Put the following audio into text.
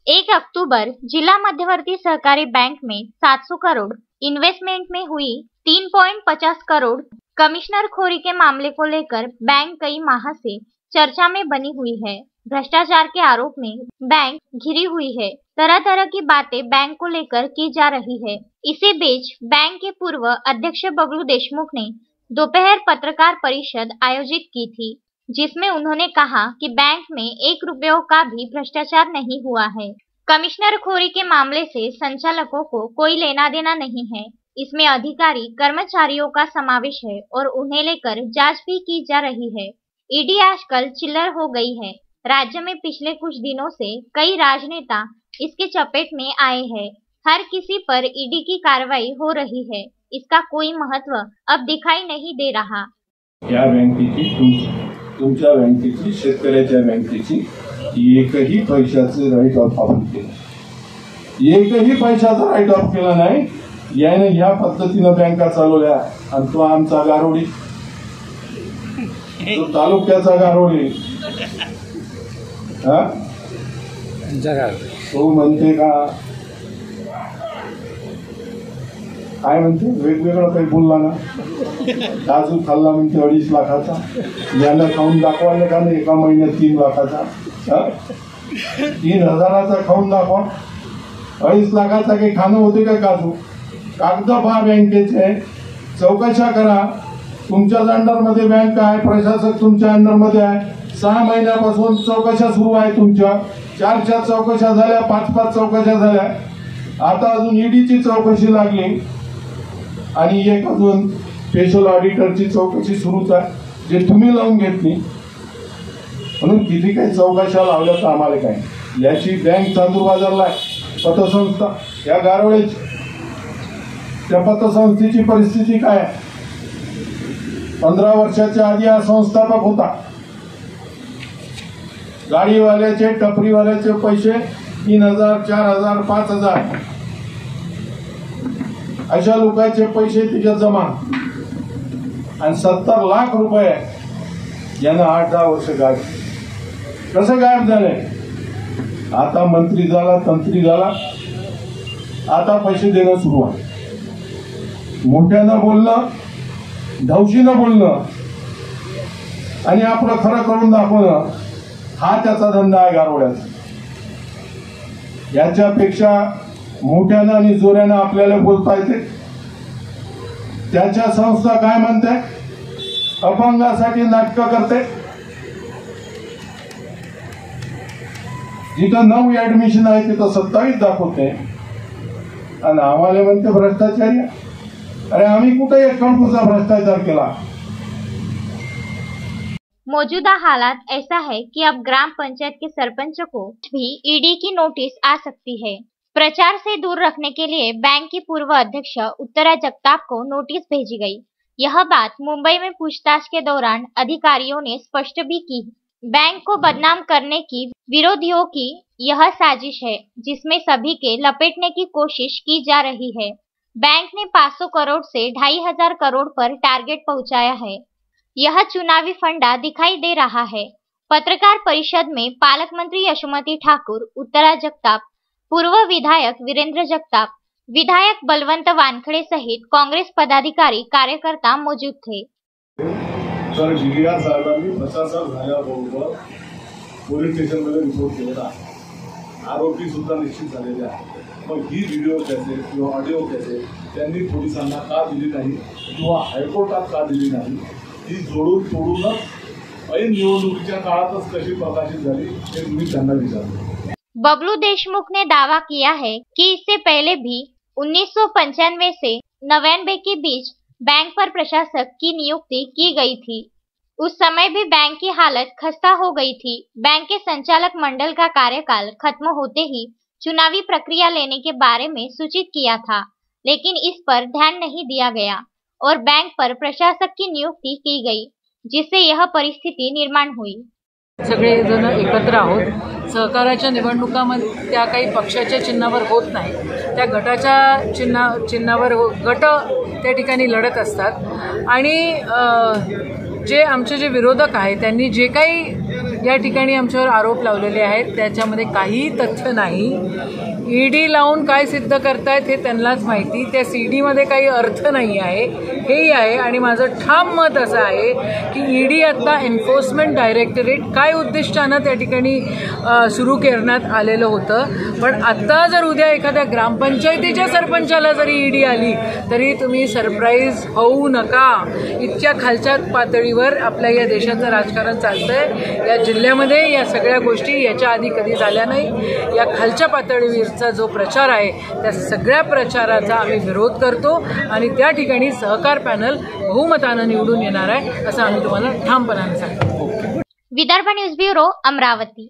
1 अक्टूबर जिला मध्यवर्ती सहकारी बैंक में 700 करोड़ इन्वेस्टमेंट में हुई 3.50 करोड़ कमिश्नर खोरी के मामले को लेकर बैंक कई माह से चर्चा में बनी हुई है। भ्रष्टाचार के आरोप में बैंक घिरी हुई है। तरह तरह की बातें बैंक को लेकर की जा रही है। इसी बीच बैंक के पूर्व अध्यक्ष बबलू देशमुख ने दोपहर पत्रकार परिषद आयोजित की थी, जिसमें उन्होंने कहा कि बैंक में 1 रुपये का भी भ्रष्टाचार नहीं हुआ है। कमिश्नर खोरी के मामले से संचालकों को कोई लेना देना नहीं है। इसमें अधिकारी कर्मचारियों का समावेश है और उन्हें लेकर जांच भी की जा रही है। ईडी आजकल चिल्लर हो गई है। राज्य में पिछले कुछ दिनों से कई राजनेता इसके चपेट में आए हैं। हर किसी पर ईडी की कार्रवाई हो रही है। इसका कोई महत्व अब दिखाई नहीं दे रहा। या बँकेची तुमच्या बँकेची शेतकऱ्याच्या बँकेची एकही पैशाचं राईट ऑफ आपण केलं, एकही पैशाचा राईट ऑफ केला नाही। याने ह्या पद्धतीनं बँका चालवल्या आणि तो आमचा गारोडी, तो तालुक्याचा गारोडी तो म्हणते का काय म्हणते वेगवेगळं काही बोलला ना, काजू खाल्ला म्हणते 2.5 लाखाचा, याला खाऊन दाखवायला का नाही एका महिन्यात 3 लाखाचा, 3,000चा खाऊन दाखवा, 2.5 लाखाचा काही खाणं होते का काजू? कागद पहा बँकेचे, चौकशा करा। तुमच्या अंडरमध्ये बँक आहे, प्रशासक तुमच्या अंडरमध्ये आहे। 6 महिन्यापासून चौकशा सुरू आहे तुमच्या, 4 चौकशा झाल्या, 5 चौकशा झाल्या, आता अजून ईडीची चौकशी लागली आणि एक अजून स्पेशल ऑडिटरची चौकशी सुरूच आहे, जे तुम्ही लावून घेतली। म्हणून किती काही चौकशा लावल्या तर आम्हाला काय, याची बँक चांदूर बाजारला आहे। पतसंस्था या गारवळेची, त्या पतसंस्थेची परिस्थिती काय आहे? 15 वर्षाच्या आधी हा संस्थापक होता। गाडीवाल्याचे टपरीवाल्याचे पैसे 3,000, 4,000, 5,000 अशा लोकांचे पैसे तिच्या जमा आणि 70 लाख रुपये यानं 8-10 वर्ष गायब। कसं गायब झाले? आता मंत्री झाला, तंत्री झाला, आता पैसे देणं सुरू आहे। मोठ्यानं बोलणं, धौशीनं बोलणं आणि आपलं खरं करून दाखवणं, हा त्याचा धंदा आहे गारवड्याचा। याच्यापेक्षा मोठ्यानं आणि जोऱ्यानं आपल्याला बोलता येते। त्याच्या संस्था काय म्हणते? अपंगासाठी नाटकं करते। जिथं 9 ऍडमिशन आहे तिथं 27 दाखवते आणि आम्हाला म्हणते भ्रष्टाचारी। अरे आम्ही कुठे एक कणकुचा भ्रष्टाचार केला? मौजूदा हालात ऐसा है कि अब ग्राम पंचायत के सरपंच को भी ईडी की नोटिस आ सकती है। प्रचार से दूर रखने के लिए बैंक की पूर्व अध्यक्ष उत्तरा जगताप को नोटिस भेजी गई। यह बात मुंबई में पूछताछ के दौरान अधिकारियों ने स्पष्ट भी की। बैंक को बदनाम करने की विरोधियों की यह साजिश है, जिसमें सभी के लपेटने की कोशिश की जा रही है। बैंक ने 500 करोड़ से 2,500 करोड़ पर टारगेट पहुंचाया है। यह चुनावी फंडा दिखाई दे रहा है। पत्रकार परिषद में पालक मंत्री यशोमती ठाकुर, उत्तरा जगताप, पूर्व विधायक वीरेंद्र जगताप, विधायक बलवंत वानखड़े सहित कांग्रेस पदाधिकारी कार्यकर्ता मौजूद थे। तर DDR साहेबांनी भ्रष्टाचार झाल्याबरोबर पोलीस स्टेशनमध्ये रिपोर्ट केलेला आहे। आरोपी सुद्धा निश्चित झालेले आहेत। मग ही व्हिडिओ कॅसेट किंवा ऑडिओ कॅसेट त्यांनी पोलिसांना का दिली नाही किंवा हायकोर्टात का दिली नाही, ही जोडून तोडूनच ऐन निवडणुकीच्या काळातच कशी प्रकाशित झाली हे तुम्ही त्यांना विचारले। बबलू देशमुख ने दावा किया है कि इससे पहले भी 1995 से 99 के बीच बैंक पर प्रशासक की नियुक्ति की गई थी। उस समय भी बैंक की हालत खस्ता हो गई थी। बैंक के संचालक मंडल का कार्यकाल खत्म होते ही चुनावी प्रक्रिया लेने के बारे में सूचित किया था, लेकिन इस पर ध्यान नहीं दिया गया और बैंक पर प्रशासक की नियुक्ति की गई, जिससे यह परिस्थिती निर्माण हुई। सगळे जण एकत्र आहोत। सहकाराच्या निवडणुकामध्ये त्या काही पक्षाच्या चिन्हावर होत नाही, त्या गटाच्या चिन्हावर गट त्या ठिकाणी लढत असतात आणि जे आमचे जे विरोधक आहेत त्यांनी जे काही या ठिकाणी आमच्यावर आरोप लावलेले आहेत, त्याच्यामध्ये काहीही तथ्य नाही. ईडी लावून काय सिद्ध करतायत हे त्यांनाच माहिती. त्या सीडीमध्ये काही अर्थ नाही आहे, हेही आहे. आणि माझं ठाम मत असं आहे की ईडी आता एन्फोर्समेंट डायरेक्टरेट काय उद्दिष्टानं त्या ठिकाणी सुरू करण्यात आलेलं होतं. पण आत्ता जर उद्या एखाद्या ग्रामपंचायतीच्या सरपंचाला जरी ईडी आली तरी तुम्ही सरप्राईज होऊ नका. इतक्या खालच्या पातळीवर आपल्या या देशाचं राजकारण चालतंय. या जिल्ह्यामध्ये या सगळ्या गोष्टी याच्या आधी कधी झाल्या नाही. या खालच्या पातळीवरचा जो प्रचार आहे त्या सगळ्या प्रचाराचा आम्ही विरोध करतो आणि त्या ठिकाणी सहकार पॅनल बहुमतानं निवडून येणार आहे असं आम्ही तुम्हाला ठामपणाने सांगतो. Vidarbha news bureau, Amravati.